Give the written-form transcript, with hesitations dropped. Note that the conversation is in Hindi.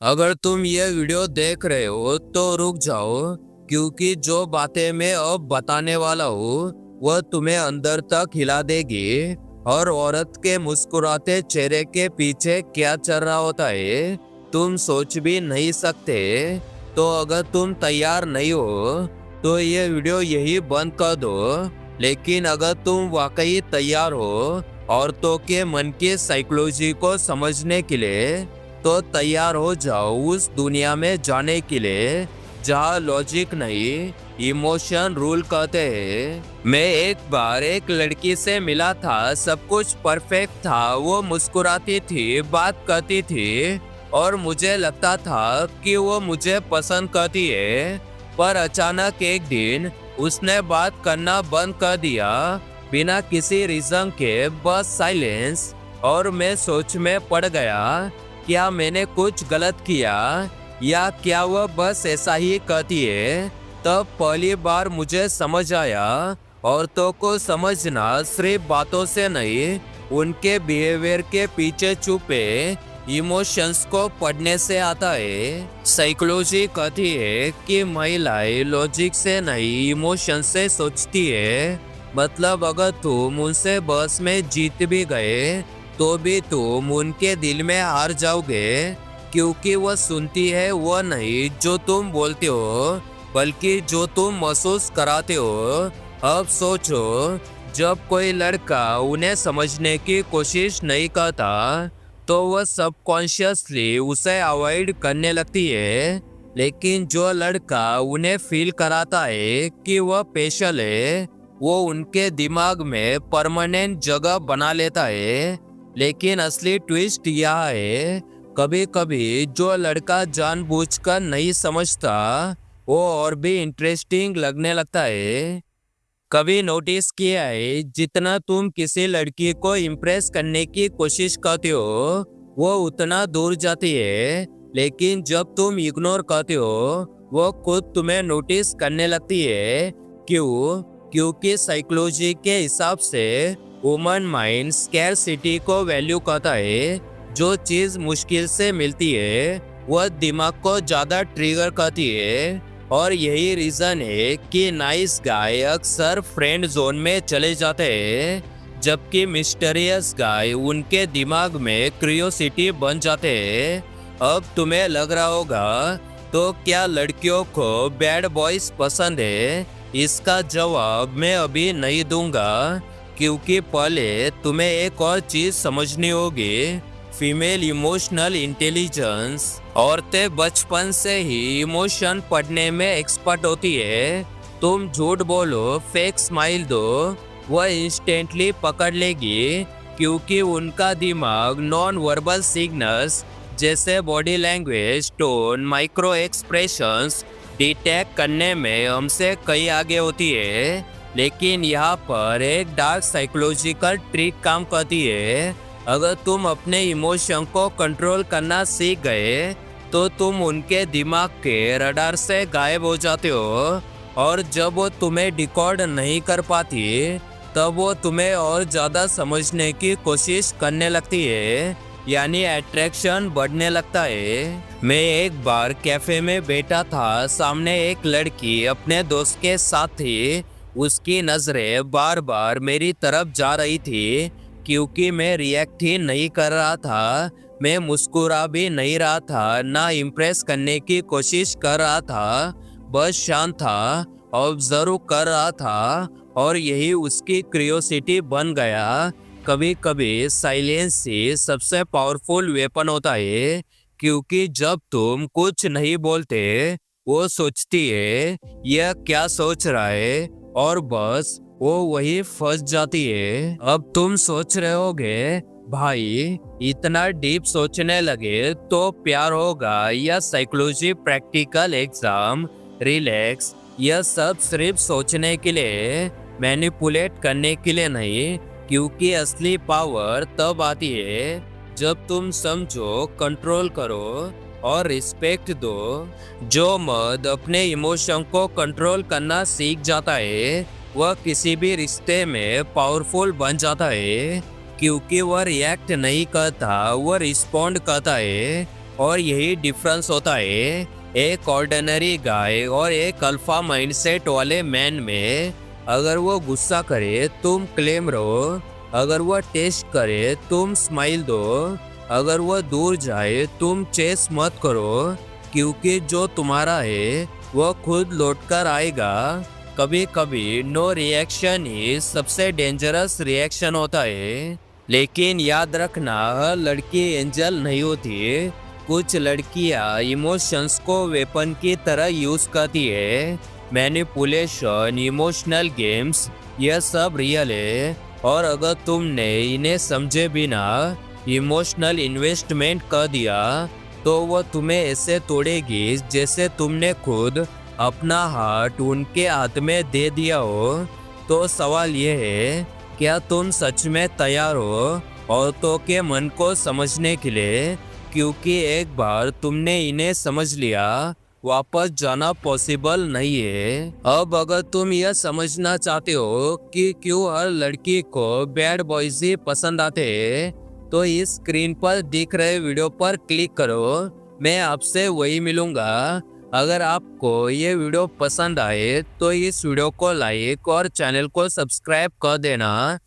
अगर तुम ये वीडियो देख रहे हो तो रुक जाओ, क्योंकि जो बातें मैं अब बताने वाला हूँ वह तुम्हें अंदर तक हिला देगी। और औरत के मुस्कुराते चेहरे के पीछे क्या चल रहा होता है तुम सोच भी नहीं सकते। तो अगर तुम तैयार नहीं हो तो ये वीडियो यही बंद कर दो। लेकिन अगर तुम वाकई तैयार हो औरतों के मन की साइकोलॉजी को समझने के लिए, तो तैयार हो जाओ उस दुनिया में जाने के लिए जहाँ लॉजिक नहीं, इमोशन रूल करते हैं। मैं एक बार एक लड़की से मिला था, सब कुछ परफेक्ट था। वो मुस्कुराती थी, बात करती थी और मुझे लगता था कि वो मुझे पसंद करती है। पर अचानक एक दिन उसने बात करना बंद कर दिया, बिना किसी रीजन के, बस साइलेंस। और मैं सोच में पड़ गया, क्या मैंने कुछ गलत किया या क्या वह बस ऐसा ही करती है। तब पहली बार मुझे समझ आया, औरतों को समझना सिर्फ बातों से नहीं, उनके बिहेवियर के पीछे छुपे इमोशंस को पढ़ने से आता है। साइकोलॉजी कहती है कि महिलाएं लॉजिक से नहीं, इमोशन से सोचती है। मतलब अगर तुम उनसे बस में जीत भी गए तो भी तुम उनके दिल में हार जाओगे, क्योंकि वह सुनती है वो नहीं जो तुम बोलते हो, बल्कि जो तुम महसूस कराते हो। अब सोचो, जब कोई लड़का उन्हें समझने की कोशिश नहीं करता तो वह सबकॉन्शियसली उसे अवॉइड करने लगती है। लेकिन जो लड़का उन्हें फील कराता है कि वह स्पेशल है, वो उनके दिमाग में परमानेंट जगह बना लेता है। लेकिन असली ट्विस्ट यह है, कभी कभी जो लड़का जानबूझकर नहीं समझता वो और भी इंटरेस्टिंग लगने लगता है। कभी नोटिस किया है, जितना तुम किसी लड़की को इम्प्रेस करने की कोशिश करते हो वो उतना दूर जाती है। लेकिन जब तुम इग्नोर करते हो वो खुद तुम्हें नोटिस करने लगती है। क्यों? क्योंकि साइकोलॉजी के हिसाब से वुमन माइंड स्कैरसिटी को वैल्यू करता है। जो चीज मुश्किल से मिलती है वह दिमाग को ज्यादा ट्रिगर करती है। और यही रीजन है कि नाइस गाय अक्सर फ्रेंड जोन में चले जाते हैं, जबकि मिस्टीरियस गाय उनके दिमाग में क्यूरियोसिटी बन जाते हैं। अब तुम्हें लग रहा होगा, तो क्या लड़कियों को बैड बॉयज पसंद है? इसका जवाब मैं अभी नहीं दूंगा, क्योंकि पहले तुम्हें एक और चीज समझनी होगी, फीमेल इमोशनल इंटेलिजेंस। औरतें बचपन से ही इमोशन पढ़ने में एक्सपर्ट होती है। तुम झूठ बोलो, फेक स्माइल दो, वह इंस्टेंटली पकड़ लेगी, क्योंकि उनका दिमाग नॉन वर्बल सिग्नल्स जैसे body language, tone, micro expressions detect करने में हमसे कई आगे होती है। लेकिन यहाँ पर एक डार्क साइकोलॉजिकल ट्रिक काम करती है। अगर तुम अपने इमोशन को कंट्रोल करना सीख गए तो तुम उनके दिमाग के रडार से गायब हो जाते हो। और जब वो तुम्हें डिकोड नहीं कर पाती तब वो तुम्हें और ज़्यादा समझने की कोशिश करने लगती है, यानी अट्रैक्शन बढ़ने लगता है। मैं एक बार कैफे में बैठा था, सामने एक लड़की अपने दोस्त के साथ थी। उसकी नज़रें बार बार मेरी तरफ जा रही थी, क्योंकि मैं रिएक्ट ही नहीं कर रहा था। मैं मुस्कुरा भी नहीं रहा था, ना इम्प्रेस करने की कोशिश कर रहा था, बस शांत था, ऑब्जर्व कर रहा था। और यही उसकी क्यूरियोसिटी बन गया। कभी कभी साइलेंस ही सबसे पावरफुल वेपन होता है, क्योंकि जब तुम कुछ नहीं बोलते वो सोचती है यह क्या सोच रहा है, और बस वो वही फंस जाती है। अब तुम सोच रहे होगे, भाई इतना डीप सोचने लगे तो प्यार होगा या साइकोलॉजी प्रैक्टिकल एग्जाम, रिलैक्स, यह सब सिर्फ सोचने के लिए, मैनिपुलेट करने के लिए नहीं। क्योंकि असली पावर तब आती है जब तुम समझो, कंट्रोल करो और रिस्पेक्ट दो। जो मर्द अपने इमोशन को कंट्रोल करना सीख जाता है वह किसी भी रिश्ते में पावरफुल बन जाता है, क्योंकि वह रिएक्ट नहीं करता, वह रिस्पॉन्ड करता है। और यही डिफरेंस होता है एक ऑर्डिनरी गाय और एक अल्फा माइंडसेट वाले मैन में। अगर वो गुस्सा करे तुम क्लेम रहो, अगर वो टेस्ट करे तुम स्माइल दो, अगर वो दूर जाए तुम चेस मत करो, क्योंकि जो तुम्हारा है वो खुद लौट कर आएगा। कभी कभी नो रिएक्शन ही सबसे डेंजरस रिएक्शन होता है। लेकिन याद रखना, हर लड़की एंजल नहीं होती। कुछ लड़कियां इमोशंस को वेपन की तरह यूज करती है। मैनिपुलेशन, इमोशनल गेम्स, यह सब रियल है। और अगर तुमने इन्हें समझे बिना इमोशनल इन्वेस्टमेंट कर दिया तो वो तुम्हें ऐसे तोड़ेगी जैसे तुमने खुद अपना हार्ट उनके हाथ में दे दिया हो। तो सवाल ये है, क्या तुम सच में तैयार हो औरतों के मन को समझने के लिए? क्योंकि एक बार तुमने इन्हें समझ लिया, वापस जाना पॉसिबल नहीं है। अब अगर तुम यह समझना चाहते हो कि क्यों हर लड़की को बैड बॉयज ही पसंद आते हैं, तो इस स्क्रीन पर दिख रहे वीडियो पर क्लिक करो। मैं आपसे वही मिलूंगा। अगर आपको ये वीडियो पसंद आए तो इस वीडियो को लाइक और चैनल को सब्सक्राइब कर देना।